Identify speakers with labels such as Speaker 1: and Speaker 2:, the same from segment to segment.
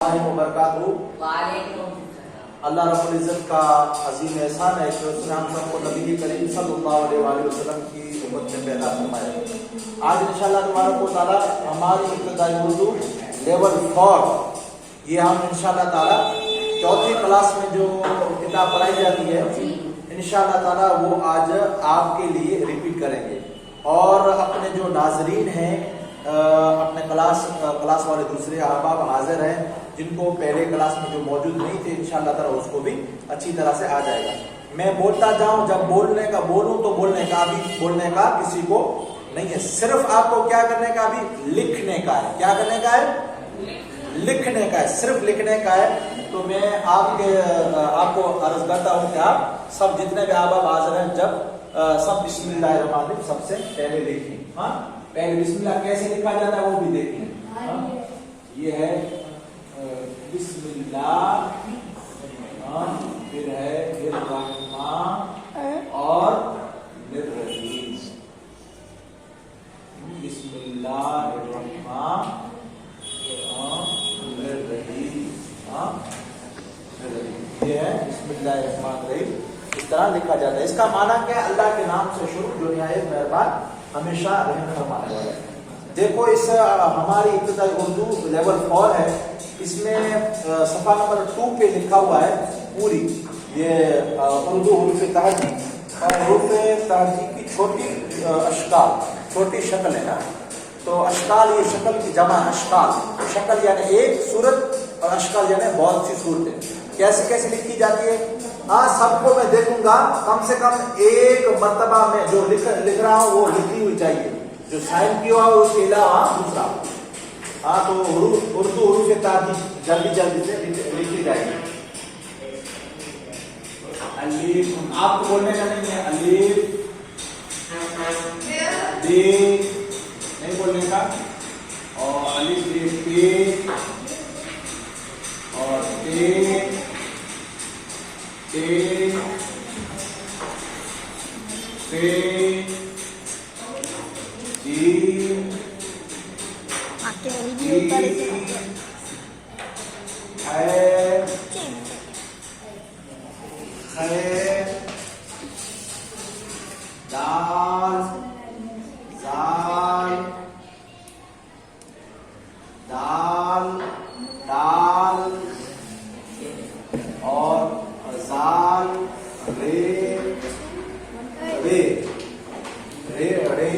Speaker 1: अल्लाह रब्बुल इज्जत का अजीम एहसान है कि उसने हम सबको नबी करीम सल्लल्लाहु अलैहि वसल्लम की उम्मत में पैदा फरमाया। आज इंशाअल्लाह तबारक व तआला हमारी इब्तिदाई उर्दू लेवल 4 ये हम इंशाअल्लाह ताला चौथी क्लास में जो किताब पढ़ाई जाती है इंशाअल्लाह ताला वो आज आपके लिए रिपीट करेंगे। और अपने जो नाजरीन हैं अपने क्लास वाले दूसरे अहबाब हाजिर हैं जिनको पहले क्लास में जो मौजूद नहीं थे इंशाअल्लाह ताला उसको भी अच्छी तरह से आ जाएगा। मैं बोलता जाऊं, जब बोलने का बोलूं तो बोलने का किसी को नहीं है, सिर्फ आपको क्या करने का, अभी लिखने का है। क्या करने का है? लिखने का है, सिर्फ लिखने का है। तो मैं आपको अर्ज करता हूं कि आप सब जितने भी अहबाब हाजिर हैं जब सब बिस्मिल्लाहिर्रहमानिर्रहीम सबसे पहले लिखें। हाँ, पहले बिस्मिल्लाह कैसे लिखा जाता है वो भी देखें। ये है बिस्मिल्लाह, फिर है रहमान और निर्रहीम। बिस्मिल्लाहिर्रहमान निर्रहीम। ये है बिस्मिल्लाहिर्रहमानिर्रहीम, इस तरह लिखा जाता है। इसका माना क्या है? अल्लाह के नाम से शुरू जो निहायत मेहरबान हमेशा रहम फरमाने वाला है। देखो इस हमारी इब्तिदाई उर्दू लेवल 4 है, इसमें सफा नंबर 2 पे लिखा हुआ है पूरी ये उर्दू हुरूफ तहजी और हुरूफ तहजी की छोटी अशकाल, छोटी शक्ल है ना। तो अशकाल ये शक्ल की जमा, अशकाल शक्ल यानी एक सूरत और अशकाल यानी बहुत सी सूरतें कैसे कैसे लिखी जाती है। हाँ, सबको मैं देखूंगा कम से कम एक मर्तबा में जो लिख रहा हूँ वो लिखी हुई चाहिए, जो साइन किया हुआ उसके अलावा दूसरा। हाँ, तो उर्दू हुरूफ तहजी जल्दी जल्दी से लिखी जाएगी। अलीफ आपको बोलने का नहीं है, अलीफ बे नहीं बोलने का, और अलीफ बे पे और ते पे जी दाल जाल दाल दाल और जाल रे रे रे रे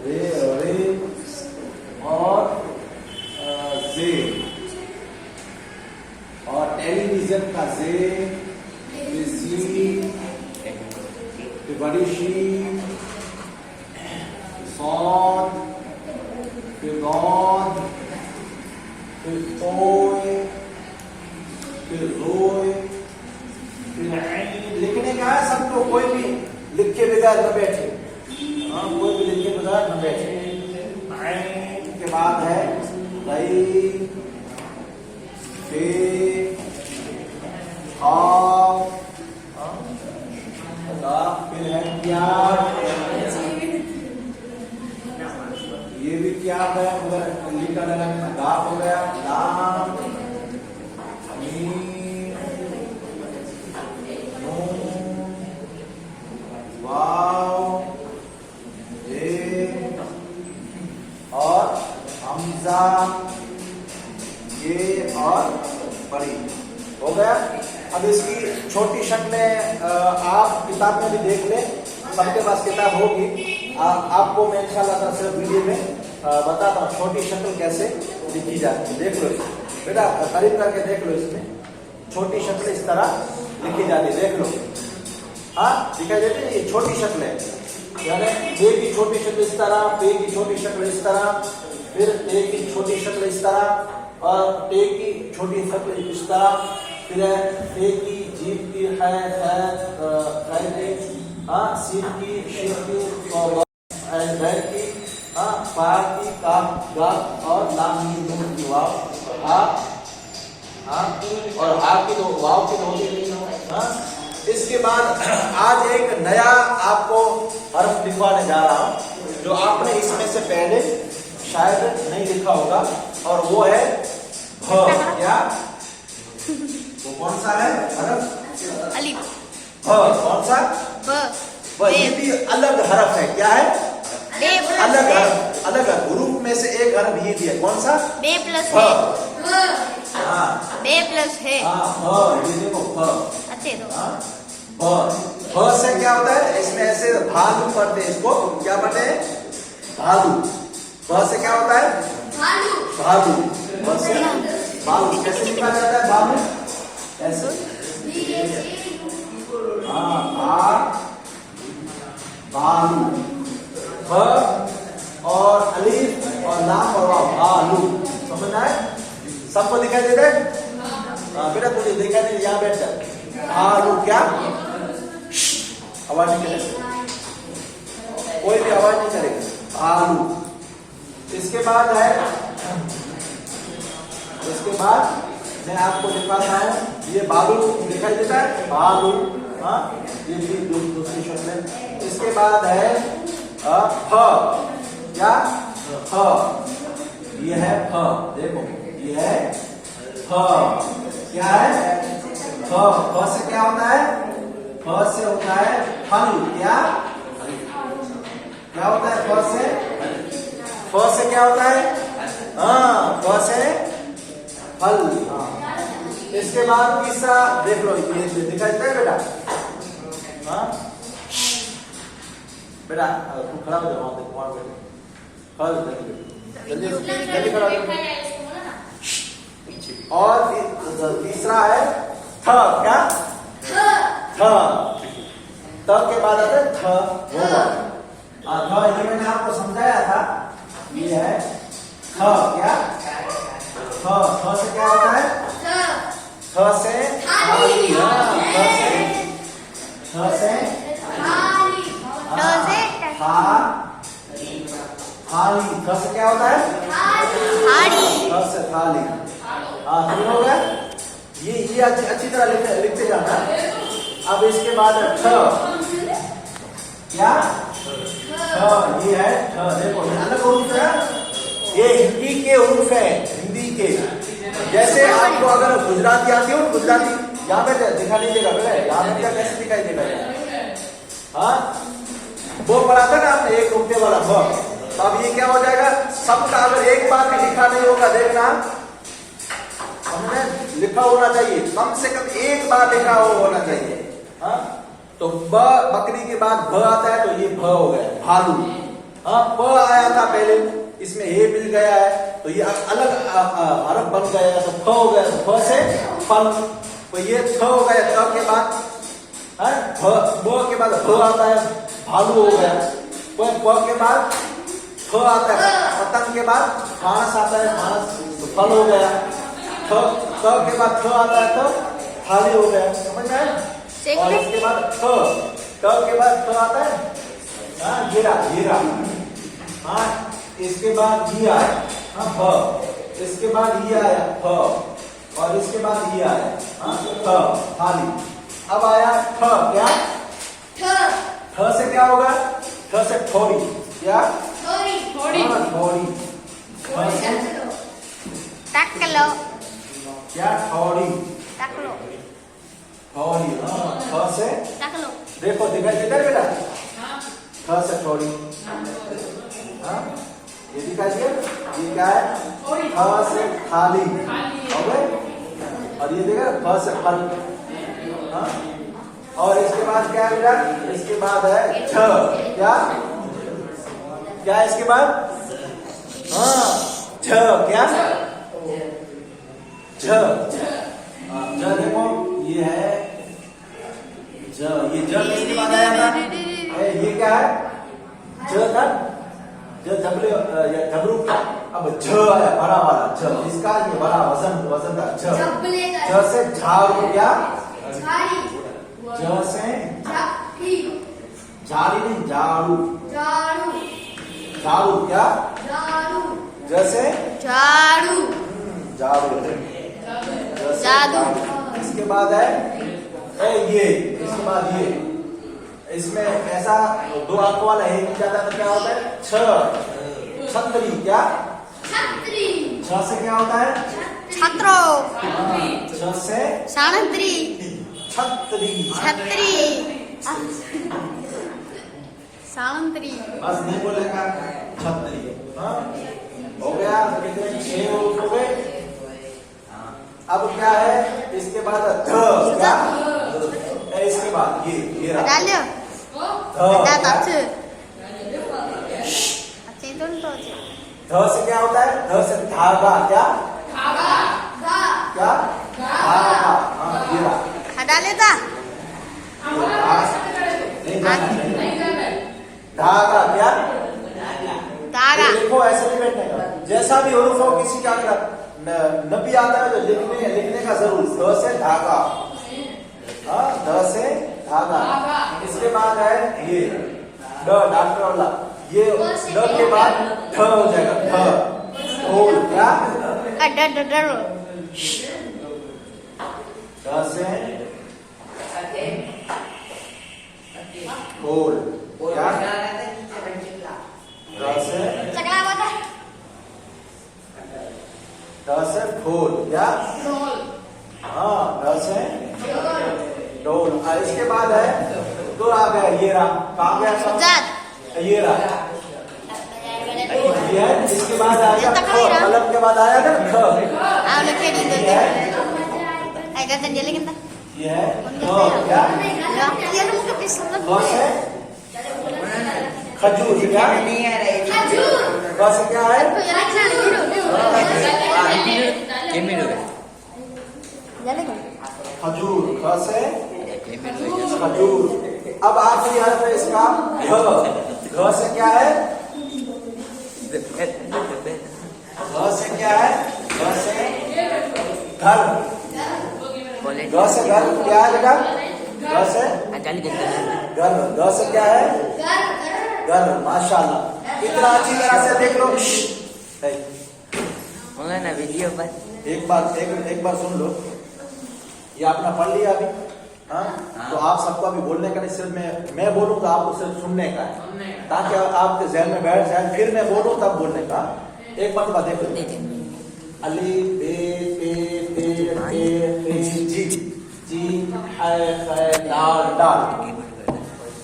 Speaker 1: रे रे और जे और टेलीविजन का जे, फिर बड़ी शी, सौद, फिर गौद, फिर तोय, फिर रोय, फिर लिखने का है सबको, कोई भी लिख के बगैर न बैठे। हाँ, कोई भी लिख के बगैर न बैठे। आइन के बाद है गई, फे, फिर है प्यार, ये भी क्या है मगर लिखा लगा गाफ हो गया, लाम मीम नून वाव ये और हमजा ये और बड़ी हो गया। अब इसकी छोटी शक्लें आप किताब में भी देख लें, सबके पास किताब होगी। आपको मैं इंशाल्लाह सिर्फ वीडियो में बताता हूँ छोटी शक्ल कैसे लिखी जाती है। देख लो इसमें बेटा, करीब करके देख लो, इसमें छोटी शक्ल इस तरह लिखी जाती है, देख लो। हाँ, दिखाई देती है, ये छोटी शक्ल है, यानी बे की छोटी शक्ल इस तरह, पे की छोटी शक्ल इस तरह, फिर ते की छोटी शक्ल इस तरह, और टे की छोटी शक्ल इस तरह, फिर फे की, जीभ की, हाँ, सीन की, शीन की, और बैर की, हाँ, फा की, काफ, गाफ और लाम नून की वाव, हाँ, और हा की दो वाव की दो। हाँ, इसके बाद आज एक नया आपको हर्फ लिखवाने जा रहा हूं जो आपने इसमें से पहले शायद नहीं लिखा होगा, और वो है भ। क्या वो कौन सा है हरफ?
Speaker 2: अलिफ।
Speaker 1: भ कौन सा?
Speaker 2: ब।
Speaker 1: ये भी अलग हरफ है। क्या है? अलग हरफ, अलग हरूफ में से एक हरफ ये भी है। कौन सा?
Speaker 2: बे प्लस
Speaker 1: भ।
Speaker 2: है।
Speaker 1: हाँ
Speaker 2: बे प्लस है।
Speaker 1: भ, ये देखो भ।
Speaker 2: अच्छे दो।
Speaker 1: भ से क्या होता है? इसमें ऐसे भालू पढ़ते हैं, इसको क्या पढ़ते हैं? भालू। भ से क्या होता है? भालू। भ से भालू। कैसे लिखा जाता है भालू? ऐसे। भालू। भ और अलीफ और लाम और वाव, भालू। समझ आए? सबको दिखाई दे रहा है? बेटा तुझे दिखाई दे, यहाँ बैठ जा। भालू। क्या? आवाज नहीं करेगा, कोई भी आवाज नहीं करेगा। भालू। इसके बाद है, इसके बाद मैं आपको दिखाता हूँ, ये भालू दिखाई देता है? भालू। हाँ, ये भी दूसरी शब्द है। इसके बाद है फ। क्या? फ। ये है फ। देखो ये है फ। क्या है? फ। फ से क्या होता है? फ से होता है फल। क्या? क्या होता है फ से? फ से क्या होता है? हाँ, फ से फल। हाँ। इसके बाद तीसरा देख लो, ये दिखाई देता है बेटा? हाँ बेटा तू खड़ा हो जाओ, वहां पे फल। जल्दी जल्दी खड़ा हो। और तीसरा है थ। क्या? थ। त के बाद आता है थ। थ ये मैंने आपको समझाया था, ये है थ। क्या? थ। थ से क्या होता है? थ से थाली। थ से थाली। थ से क्या होता है? थ से थाली। हाँ, समझ हो गया? ये अच्छी तरह लिखते जाना। अब इसके बाद ठ। क्या? ठ। ये है ठ। देखो अलग उर्फ है, ये हिंदी के उर्फ है, हिंदी के। जैसे आपको अगर गुजराती आती हो, गुजराती यहाँ पे दिखा नहीं देगा बेटा, यहाँ पे क्या कैसे दिखाई देगा? हाँ, वो पढ़ा था ना आपने, एक रुपये वाला भ। तो अब ये क्या हो जाएगा? सबका अगर एक बार भी लिखा नहीं होगा, देखना हमने लिखा होना चाहिए, कम से कम एक बार लिखा होना चाहिए। हाँ, तो ब बकरी के बाद भ आता है, तो ये भ हो गया भालू। हाँ, प आया था पहले, इसमें हे मिल गया है, तो ये अलग हरफ बन गया, तो फ हो गया। फ से फल, तो ये थ हो गया। थ के बाद ब के बाद भ आता है, भालू हो गया। प के बाद फ आता है, पतंग के बाद फांस आता है, फांस तो फल हो गया। थ के बाद थ आता है, तो थाली हो गया। समझ में आया? और इसके बाद थ के बाद थ आता है, हाँ, घेरा घेरा। हाँ, इसके बाद ये आया, हाँ, फ। इसके बाद ये आया फ, और इसके बाद ये आया, हाँ, थ थाली। अब आया ठ। क्या? ठ से क्या होगा? ठ से थोड़ी। क्या? थोड़ी। हाँ, थोड़ी।
Speaker 2: टक लो।
Speaker 1: क्या? थोड़ी।
Speaker 2: टक लो।
Speaker 1: थोड़ी। हाँ, ठ से
Speaker 2: टक लो।
Speaker 1: देखो दिखाई देता है बेटा? ठ से थोड़ी। हाँ, ये दिखाई दिया? ये क्या है? ठ से थाली। हो गए? और ये देखा फ से फल। हाँ, और इसके बाद क्या है बेटा? इसके बाद है छ। क्या? क्या इसके बाद? हाँ, छ। क्या? छ। ज देखो, ये है ज। ये ज किसके बाद आया था? ये क्या है? ज था, झबरू। अब झ आया, बड़ा वाला झ, इसका ये बड़ा वजन था झ। झ से झाड़ू। क्या? झ से झाड़ी नहीं, झाड़ू। झाड़ू। क्या? झ से
Speaker 2: झाड़ू।
Speaker 1: झाड़ू।
Speaker 2: जादू।
Speaker 1: इसके बाद है ये, इसके बाद ये, इसमें ऐसा दो आंखों वाला है, ज्यादा तो क्या होता है? छ। छतरी क्या?
Speaker 2: छतरी।
Speaker 1: छ से क्या होता है?
Speaker 2: छात्रो।
Speaker 1: छ से
Speaker 2: सानंत्री।
Speaker 1: छतरी।
Speaker 2: छतरी। सानंत्री।
Speaker 1: बस नहीं बोलेगा छतरी। हाँ हो गया। कितने 6 हो गए। अब क्या है इसके बाद ध क्या? इसके बाद ये रहा
Speaker 2: डालियो।
Speaker 1: ध
Speaker 2: दा
Speaker 1: क्या?
Speaker 2: ताच। अच्छे तो
Speaker 1: ध से क्या होता है? ध से धागा क्या?
Speaker 2: धागा।
Speaker 1: क्या? धागा। हाँ ये रहा।
Speaker 2: डाले ता।
Speaker 1: धागा क्या?
Speaker 2: धागा।
Speaker 1: देखो ऐसे नहीं बैठने का। जैसा भी हुरूफ हो किसी का नबी आता है तो लिखने का जरूर। ध से धागा। हाँ ध से धागा। इसके बाद है ये ड डॉक्टर वाला। ये ड के बाद ध हो जाएगा। ध ढोल क्या?
Speaker 2: डरो।
Speaker 1: ध से ढोल क्या? ध से
Speaker 2: चकला बता।
Speaker 1: ढ से ढोल क्या? हाँ ढ से ढोल। इसके बाद है तो आ गया ये रहा। कहाँ गया सब?
Speaker 2: जात।
Speaker 1: ये रहा। ये है। इसके बाद आ गया ख। कलम के बाद आया ना ख।
Speaker 2: आओ लिखे दी दो।
Speaker 1: ये है।
Speaker 2: आई गर्दन जले किंदा।
Speaker 1: ये है ख क्या?
Speaker 2: ये ना मुझे पीस समझ।
Speaker 1: ख से खजूर क्या?
Speaker 2: खजूर।
Speaker 1: ख से क्या है? खजूर। ख से खजूर। अब आखिरी हर्फ है इसका घ। घ से क्या है? घ से क्या है? घ से घर। घ से घर क्या है बेटा? घ से घर। घ से क्या है? घर। माशाल्लाह। इतना अच्छी तरह से देख लो।
Speaker 3: ना वीडियो पर
Speaker 1: एक बार सुन लो। ये आपने पढ़ लिया अभी। हाँ तो आप सबको अभी बोलने का नहीं, सिर्फ मैं बोलूंगा आपको सिर्फ सुनने का है, ताकि आपके जहन में बैठ जाए। फिर मैं बोलूं तब बोलने का। एक मरतबा देखो। अली बे पे ते जी जी है दाल दाल।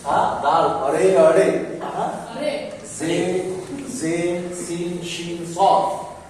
Speaker 1: हाँ दाल। अरे अरे। हाँ जे सीन शीन सॉद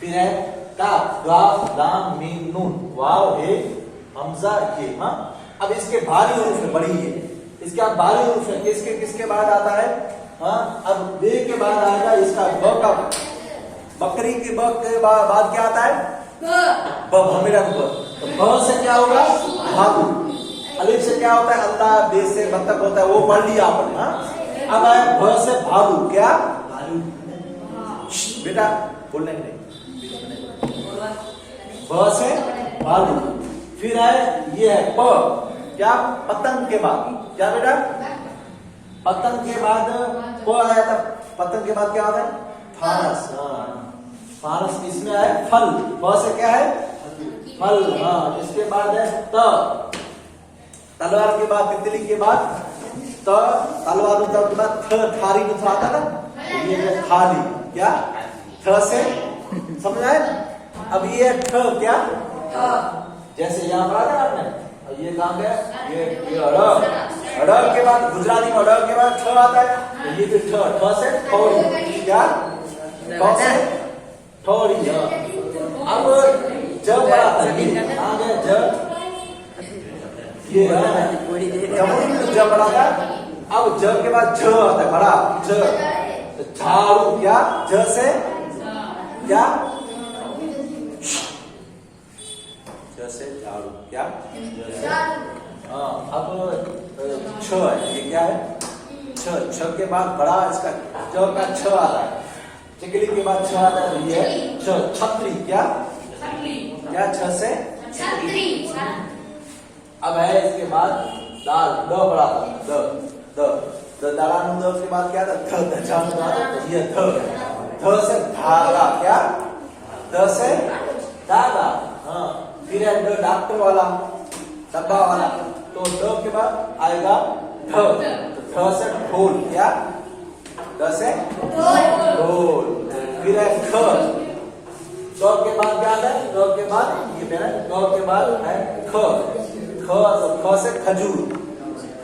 Speaker 1: फिर है काफ गाफ लाम मीम नून वाव हे हमजा ये। हाँ अब इसके भारी हुरूफ है बड़ी है। इसके अब भारी हुरूफ है। किसके बाद आता है? हाँ अब बे के बाद आएगा इसका ब का। बकरी के ब के बाद क्या आता है? ब भमीरा ब। तो ब से क्या होगा? भालू। अलिफ से क्या होता है? अल्लाह। बे से बत्तख होता है, वो पढ़ लिया आपने। हाँ अब आए भ से भालू क्या? बेटा बोलने नहीं। भ से भालू। फिर है ये है प क्या? पतंग के बाद क्या बेटा? पतंग के बाद प आया था। पतंग के बाद क्या आता है? फारस। फारस। इसमें आए फल। फ से क्या है? फल। हाँ इसके बाद है त। तलवार के बाद तितली के बाद तो तलवार के बाद थ थारी में आता था। ये है थाली क्या? थ से समझ आए? अब ये ठ क्या? जैसे यहाँ पर आता आपने। ये कहाँ गया? ये अड़ के बाद गुजराती में अड़ के बाद ठ आता है। ये फिर ठ से ठौड़ी क्या? ठ से ठौड़ी। अब जब बड़ा आ गया जब ये जब बड़ा था। अब ज के बाद झ आता है बड़ा झ। झाड़ू क्या? झ से क्या? झ से झाड़ू क्या? हाँ अब छ है। ये क्या है? छ के बाद बड़ा इसका ज का छ आता है। चिकली के बाद छ आता है। ये छ छतरी क्या? क्या? छ से छतरी। अब है इसके बाद दाल द बड़ा द द दालान द के बाद क्या था? ध ये ध से धागा क्या? द से धागा। हाँ फिर है द डॉक्टर वाला डब्बा वाला। तो द के बाद आएगा ध। ठ से ढोल, क्या? ढ से ढोल। फिर है ख, ग के बाद क्या है? ग के बाद ये मेरा ग के बाद है ख, ख तो ख से खजूर।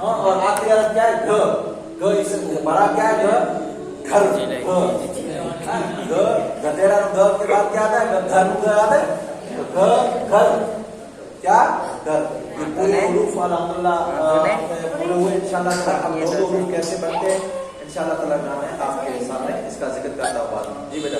Speaker 1: हाँ, और आखिरी वाला क्या है? घ, घ इससे बड़ा क्या है? घ, घर, घ, गधेरा ग के बाद क्या आता है? घर आता है, तो घ, घर, क्या? घर। ये पूरे हुरूफ अल्हम्दुलिल्लाह पूरे हुए। इंशाल्लाह ताला हम दो हुरूफ कैसे बनते हैं इंशाल्लाह ताला मैं आपके सामने इसका जिक्र करता हूँ बाद में। जी बेटा,